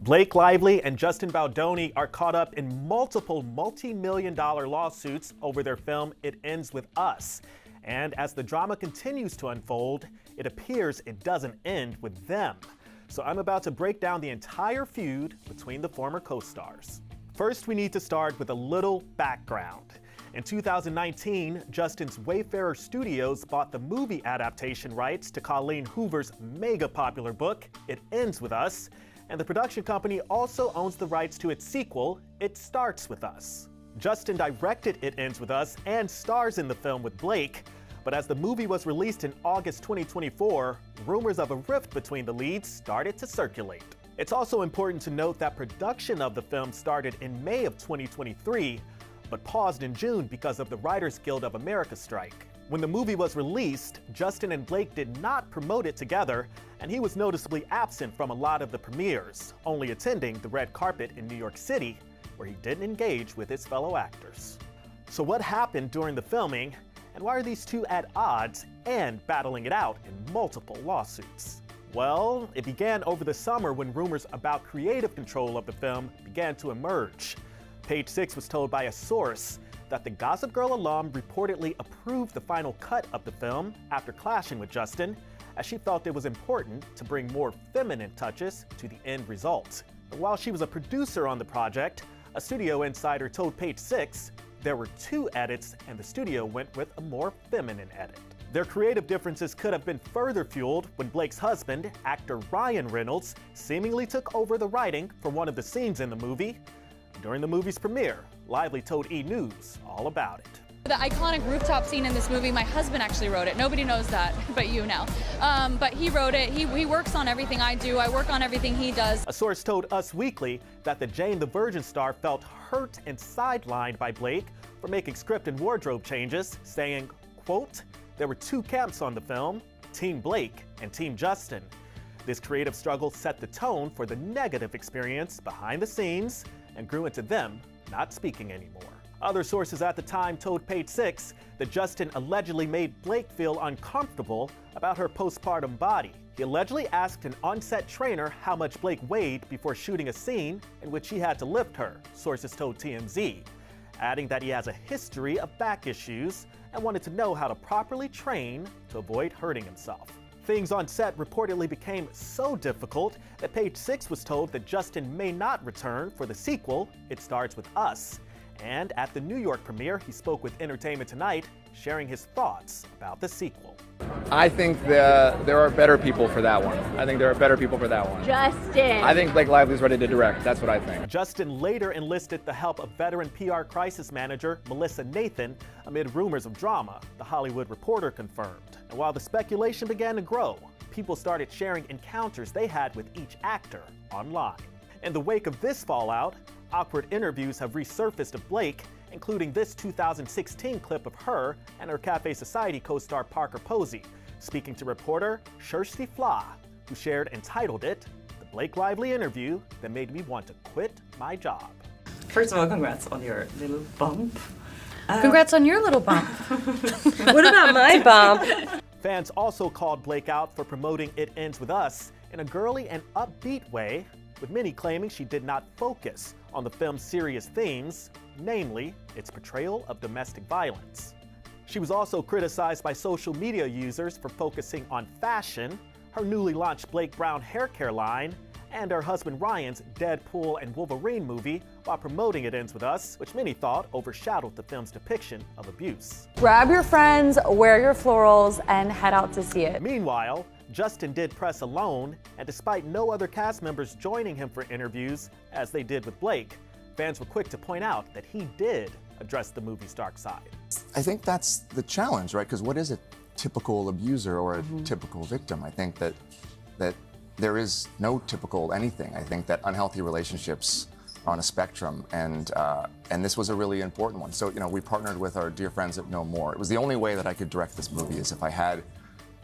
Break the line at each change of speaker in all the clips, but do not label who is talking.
Blake Lively and Justin Baldoni are caught up in multiple multi-million-dollar lawsuits over their film It Ends With Us. And as the drama continues to unfold, it appears it doesn't end with them. So I'm about to break down the entire feud between the former co-stars. First, we need to start with a little background. In 2019, Justin's Wayfarer Studios bought the movie adaptation rights to Colleen Hoover's mega popular book, It Ends With Us, and the production company also owns the rights to its sequel, It Starts With Us. Justin directed It Ends With Us and stars in the film with Blake, but as the movie was released in August 2024, rumors of a rift between the leads started to circulate. It's also important to note that production of the film started in May of 2023, but paused in June because of the Writers Guild of America strike. When the movie was released, Justin and Blake did not promote it together, and he was noticeably absent from a lot of the premieres, only attending the red carpet in New York City, where he didn't engage with his fellow actors. So what happened during the filming, and why are these two at odds and battling it out in multiple lawsuits? Well, it began over the summer when rumors about creative control of the film began to emerge. Page Six was told by a source that the Gossip Girl alum reportedly approved the final cut of the film after clashing with Justin, as she felt it was important to bring more feminine touches to the end result. But while she was a producer on the project, a studio insider told Page Six there were two edits and the studio went with a more feminine edit. Their creative differences could have been further fueled when Blake's husband, actor Ryan Reynolds, seemingly took over the writing for one of the scenes in the movie. During the movie's premiere, Lively told E! News all about it.
The iconic rooftop scene in this movie, my husband actually wrote it. Nobody knows that, but you now. But he wrote it. He works on everything I do. I work on everything he does.
A source told Us Weekly that the Jane the Virgin star felt hurt and sidelined by Blake for making script and wardrobe changes, saying, quote, "There were two camps on the film, Team Blake and Team Justin. This creative struggle set the tone for the negative experience behind the scenes and grew into them not speaking anymore." Other sources at the time told Page Six that Justin allegedly made Blake feel uncomfortable about her postpartum body. He allegedly asked an on-set trainer how much Blake weighed before shooting a scene in which he had to lift her, sources told TMZ, adding that he has a history of back issues and wanted to know how to properly train to avoid hurting himself. Things on set reportedly became so difficult that Page Six was told that Justin may not return for the sequel, It Starts With Us. And at the New York premiere, he spoke with Entertainment Tonight, sharing his thoughts about the sequel.
I think there are better people for that one.
Justin!
I think Blake Lively's ready to direct. That's what I think.
Justin later enlisted the help of veteran PR crisis manager Melissa Nathan amid rumors of drama, The Hollywood Reporter confirmed. And while the speculation began to grow, people started sharing encounters they had with each actor online. In the wake of this fallout, awkward interviews have resurfaced of Blake, including this 2016 clip of her and her Cafe Society co-star Parker Posey, speaking to reporter Kirsty Flaw, who shared and titled it, "The Blake Lively Interview That Made Me Want to Quit My Job."
First of all, congrats on your little bump.
Congrats on your little bump.
What about my bump?
Fans also called Blake out for promoting It Ends With Us in a girly and upbeat way, with many claiming she did not focus on the film's serious themes, namely its portrayal of domestic violence. She was also criticized by social media users for focusing on fashion, her newly launched Blake Brown hair care line, and her husband Ryan's Deadpool and Wolverine movie while promoting It Ends With Us, which many thought overshadowed the film's depiction of abuse.
Grab your friends, wear your florals, and head out to see it.
Meanwhile, Justin did press alone, and despite no other cast members joining him for interviews, as they did with Blake, fans were quick to point out that he did address the movie's dark side.
I think that's the challenge, right? Because what is a typical abuser or a typical victim? I think that there is no typical anything. I think that unhealthy relationships are on a spectrum, and this was a really important one. So, we partnered with our dear friends at Know More. It was the only way that I could direct this movie is if I had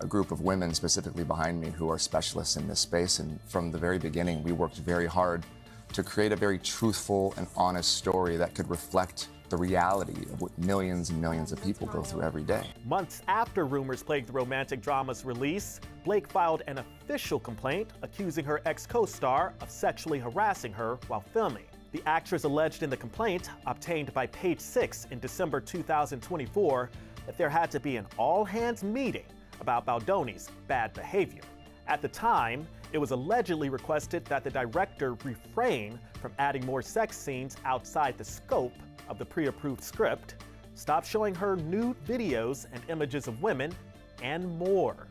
a group of women specifically behind me who are specialists in this space. And from the very beginning, we worked very hard to create a very truthful and honest story that could reflect the reality of what millions and millions of people go through every day.
Months after rumors plagued the romantic drama's release, Blake filed an official complaint accusing her ex-co-star of sexually harassing her while filming. The actress alleged in the complaint, obtained by Page Six in December 2024, that there had to be an all-hands meeting about Baldoni's bad behavior. At the time, it was allegedly requested that the director refrain from adding more sex scenes outside the scope of the pre-approved script, stop showing her nude videos and images of women, and more.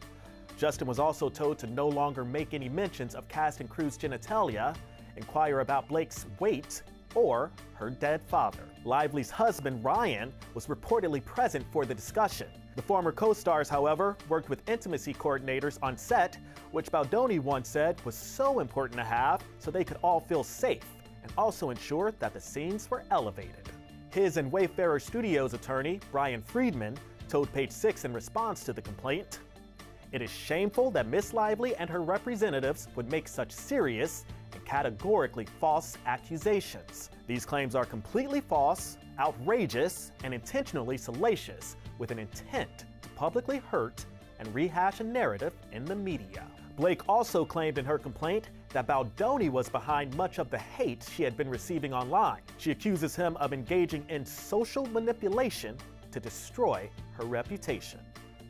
Justin was also told to no longer make any mentions of cast and crew's genitalia, inquire about Blake's weight, or her dead father. Lively's husband, Ryan, was reportedly present for the discussion. The former co-stars, however, worked with intimacy coordinators on set, which Baldoni once said was so important to have so they could all feel safe and also ensure that the scenes were elevated. His and Wayfarer Studios attorney, Brian Friedman, told Page Six in response to the complaint, "It is shameful that Miss Lively and her representatives would make such serious and categorically false accusations. These claims are completely false, outrageous, and intentionally salacious, with an intent to publicly hurt and rehash a narrative in the media." Blake also claimed in her complaint that Baldoni was behind much of the hate she had been receiving online. She accuses him of engaging in social manipulation to destroy her reputation.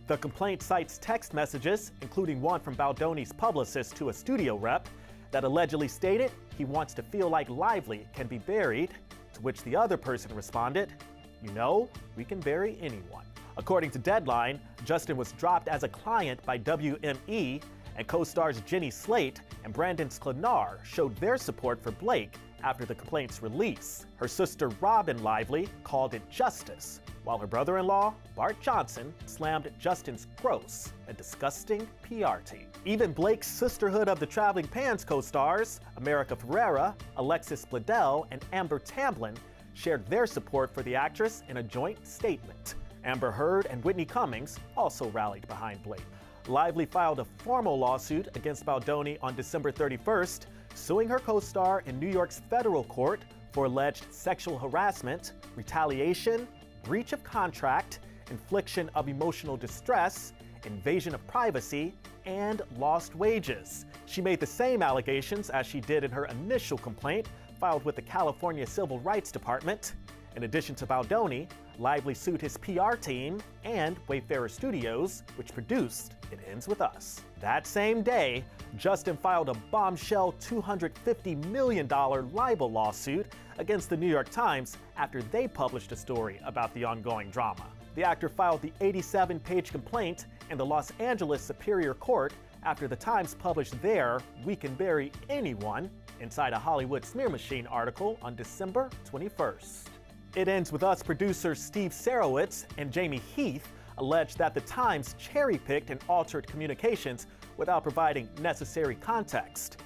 The complaint cites text messages, including one from Baldoni's publicist to a studio rep, that allegedly stated he wants to feel like Lively can be buried, to which the other person responded, "You know, we can bury anyone." According to Deadline, Justin was dropped as a client by WME, and co-stars Jenny Slate and Brandon Sklenar showed their support for Blake after the complaint's release. Her sister Robin Lively called it justice, while her brother-in-law, Bart Johnson, slammed Justin's gross and disgusting PR team. Even Blake's Sisterhood of the Traveling Pants co-stars, America Ferrera, Alexis Bledel, and Amber Tamblyn, shared their support for the actress in a joint statement. Amber Heard and Whitney Cummings also rallied behind Blake. Lively filed a formal lawsuit against Baldoni on December 31st, suing her co-star in New York's federal court for alleged sexual harassment, retaliation, breach of contract, infliction of emotional distress, invasion of privacy, and lost wages. She made the same allegations as she did in her initial complaint filed with the California Civil Rights Department. In addition to Baldoni, Lively sued his PR team and Wayfarer Studios, which produced It Ends With Us. That same day, Justin filed a bombshell $250 million libel lawsuit against the New York Times after they published a story about the ongoing drama. The actor filed the 87-page complaint in the Los Angeles Superior Court after the Times published their "We Can Bury Anyone" inside a Hollywood smear machine article on December 21st. It Ends With Us producer Steve Sarowitz and Jamie Heath alleged that the Times cherry-picked and altered communications without providing necessary context.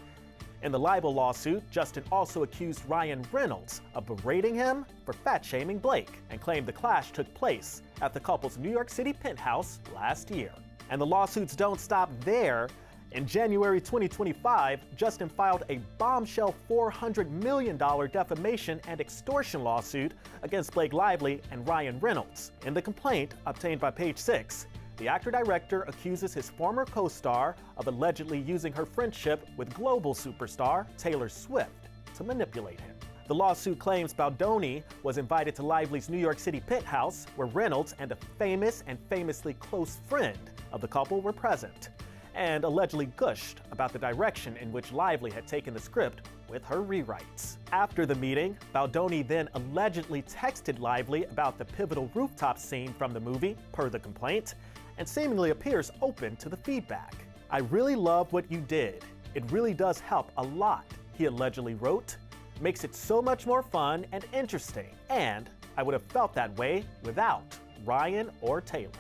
In the libel lawsuit, Justin also accused Ryan Reynolds of berating him for fat-shaming Blake and claimed the clash took place at the couple's New York City penthouse last year. And the lawsuits don't stop there. In January 2025, Justin filed a bombshell $400 million defamation and extortion lawsuit against Blake Lively and Ryan Reynolds. In the complaint, obtained by Page Six, the actor-director accuses his former co-star of allegedly using her friendship with global superstar Taylor Swift to manipulate him. The lawsuit claims Baldoni was invited to Lively's New York City penthouse, where Reynolds and a famous and famously close friend of the couple were present, and allegedly gushed about the direction in which Lively had taken the script with her rewrites. After the meeting, Baldoni then allegedly texted Lively about the pivotal rooftop scene from the movie, per the complaint, and seemingly appears open to the feedback. "I really love what you did. It really does help a lot," he allegedly wrote. "Makes it so much more fun and interesting, and I would have felt that way without Ryan or Taylor."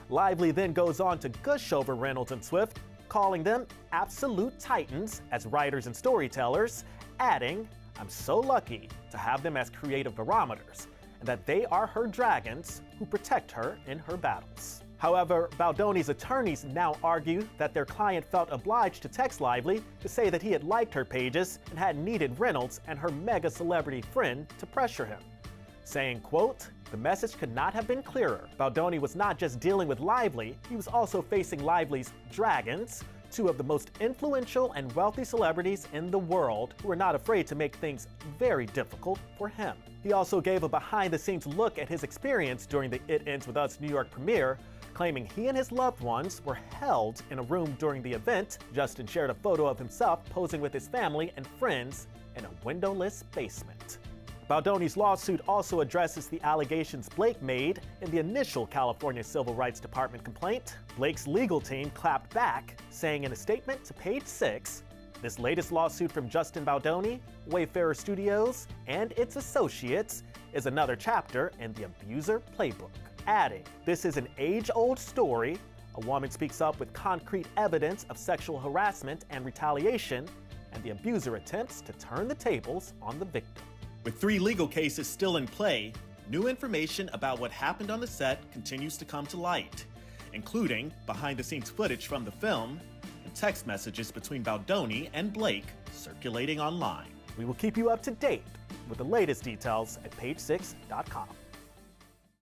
Lively then goes on to gush over Reynolds and Swift, calling them absolute titans as writers and storytellers, adding, "I'm so lucky to have them as creative barometers, and that they are her dragons who protect her in her battles." However, Baldoni's attorneys now argue that their client felt obliged to text Lively to say that he had liked her pages and hadn't needed Reynolds and her mega celebrity friend to pressure him. saying, quote, "The message could not have been clearer. Baldoni was not just dealing with Lively, he was also facing Lively's dragons, two of the most influential and wealthy celebrities in the world who were not afraid to make things very difficult for him." He also gave a behind-the-scenes look at his experience during the It Ends With Us New York premiere, claiming he and his loved ones were held in a room during the event. Justin shared a photo of himself posing with his family and friends in a windowless basement. Baldoni's lawsuit also addresses the allegations Blake made in the initial California Civil Rights Department complaint. Blake's legal team clapped back, saying in a statement to Page 6, "This latest lawsuit from Justin Baldoni, Wayfarer Studios, and its associates is another chapter in the abuser playbook." Adding, "This is an age-old story. A woman speaks up with concrete evidence of sexual harassment and retaliation, and the abuser attempts to turn the tables on the victim." With 3 legal cases still in play, new information about what happened on the set continues to come to light, including behind-the-scenes footage from the film and text messages between Baldoni and Blake circulating online. We will keep you up to date with the latest details at page6.com.